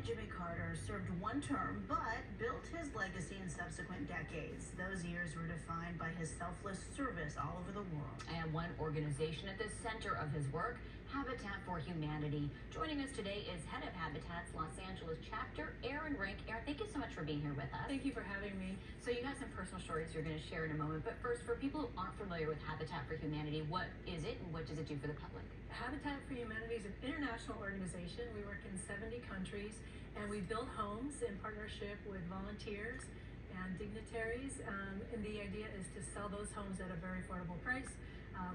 President Jimmy Carter served one term, but built his legacy in subsequent decades. Those years were defined by his selfless service all over the world. And one organization at the center of his work, Habitat for Humanity. Joining us today is head of Habitat's Los Angeles chapter, Erin R. Erin, thank you so much for being here with us. Thank you for having me. So you got some personal stories you're going to share in a moment, but first, for people who aren't familiar with Habitat for Humanity, what is it and what does it do for the public? Habitat for Humanity is an international organization. We work in 70 countries, and we build homes in partnership with volunteers and dignitaries. And the idea is to sell those homes at a very affordable price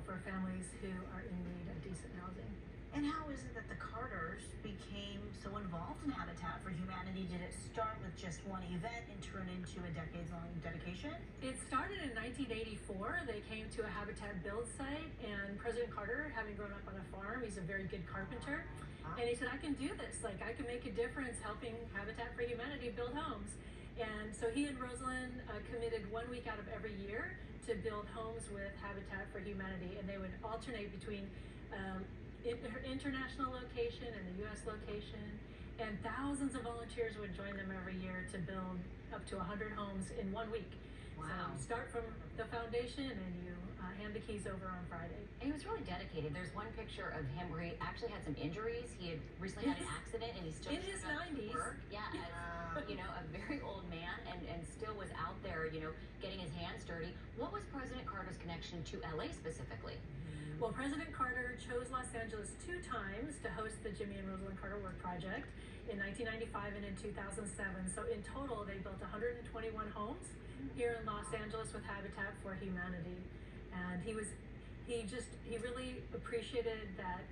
for families who are in need of decent housing. And how is it that the Carters became so involved in Habitat for Humanity? Did it start with just one event and turn into a decades-long dedication? It started in 1984. They came to a Habitat build site, and President Carter, having grown up on a farm, he's a very good carpenter, and he said, I can do this. Like, I can make a difference helping Habitat for Humanity build homes. And so he and Rosalind committed 1 week out of every year to build homes with Habitat for Humanity, and they would alternate between her international location and the U.S. location, and thousands of volunteers would join them every year to build up to 100 homes in 1 week. Wow. So you start from the foundation and you hand the keys over on Friday. And he was really dedicated. There's one picture of him where he actually had some injuries. He had recently had an accident, and he still in his 90s. Work. Yeah, as, a very old man, and still was out there, getting his hands dirty. What was President Carter's connection to LA specifically? Well, President Carter chose Los Angeles 2 times to host the Jimmy and Rosalind Carter Work Project in 1995 and in 2007. So in total, they built 121 homes here in Los Angeles with Habitat for Humanity. And he really appreciated that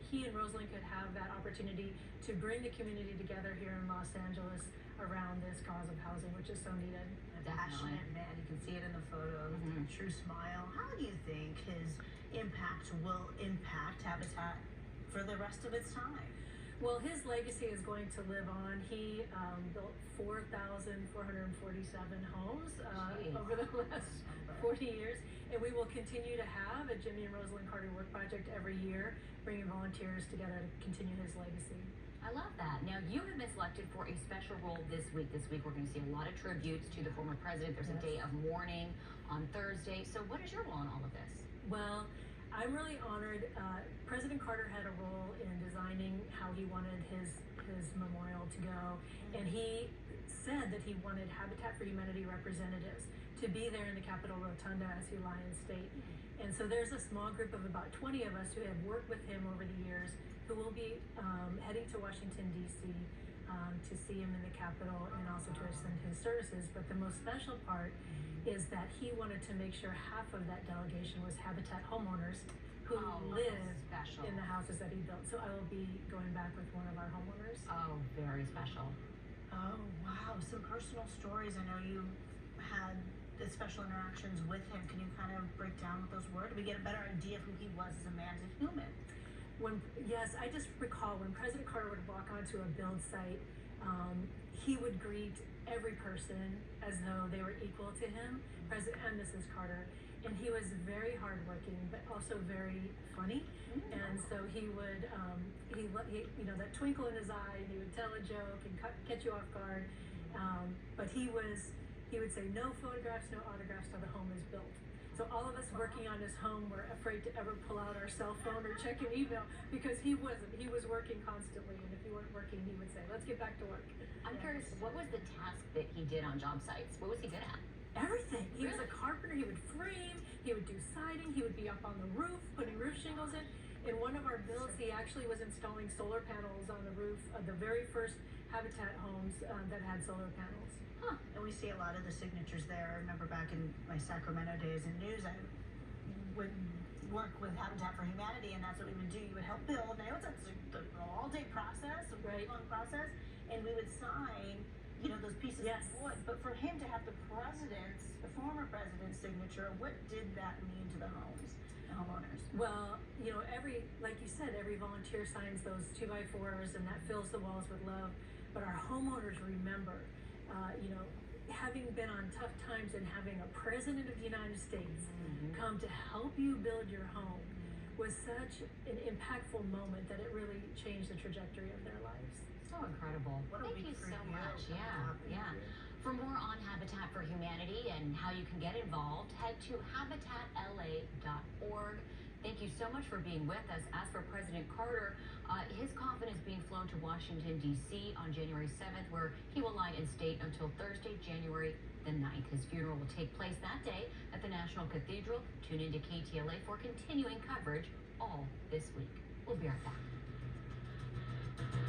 he and Rosalind could have that opportunity to bring the community together here in Los Angeles around this cause of housing, which is so needed. A passionate man, you can see it in the photo, true smile. How do you think his impact will impact Habitat for the rest of its time? Well, his legacy is going to live on. He built 4,447 homes over the last 40 years, and we will continue to have a Jimmy and Rosalind Carter Work Project every year, bringing volunteers together to continue his legacy. I love that. Now, you have been selected for a special role this week. This week, we're going to see a lot of tributes to the former president. There's a day of mourning on Thursday. So what is your role in all of this? Well, I'm really honored. President Carter had a role in designing how he wanted his memorial to go, and he said that he wanted Habitat for Humanity representatives to be there in the Capitol Rotunda as he lie in state. And so there's a small group of about 20 of us who have worked with him over the years, who will be heading to Washington, D.C. To see him in the Capitol and also to extend his services. But the most special part is that he wanted to make sure half of that delegation was Habitat homeowners who live in the houses that he built. So I will be going back with one of our homeowners. Oh, very special. Oh, wow. Some personal stories. I know you had special interactions with him. Can you kind of break down what those were? Do we get a better idea of who he was as a man, as a human? Yes, I just recall when President Carter would walk onto a build site, he would greet every person as though they were equal to him, President and Mrs. Carter. And he was very hardworking, but also very funny. And so he would, that twinkle in his eye, and he would tell a joke and catch you off guard. But he would say, no photographs, no autographs till the home is built. So all of us working on his home were afraid to ever pull out our cell phone or check an email, because he wasn't. He was working constantly, and if he weren't working, he would say, let's get back to work. I'm curious, what was the task that he did on job sites? What was he good at? Everything. He was a carpenter. He would frame, he would do siding, he would be up on the roof, putting roof shingles in. In one of our builds, he actually was installing solar panels on the roof of the very first Habitat homes that had solar panels. Huh. And we see a lot of the signatures there. I remember back in my Sacramento days in news, I would work with Habitat for Humanity, and that's what we would do. You would help build. Now it's an all-day process, a very long process, and we would sign, those pieces of wood. But for him to have the former president's signature, what did that mean to the homeowners? Well, like you said, every volunteer signs those 2x4s, and that fills the walls with love. But our homeowners remember, having been on tough times and having a president of the United States come to help you build your home was was such an impactful moment that it really changed the trajectory of their lives. So incredible. What a Thank you week for so you. much. Yeah. For more on Habitat for Humanity and how you can get involved, head to habitatla.org. Thank you so much for being with us. As for President Carter, his coffin is being flown to Washington, D.C. on January 7th, where he will lie in state until Thursday, January the 9th. His funeral will take place that day at the National Cathedral. Tune into KTLA for continuing coverage all this week. We'll be right back.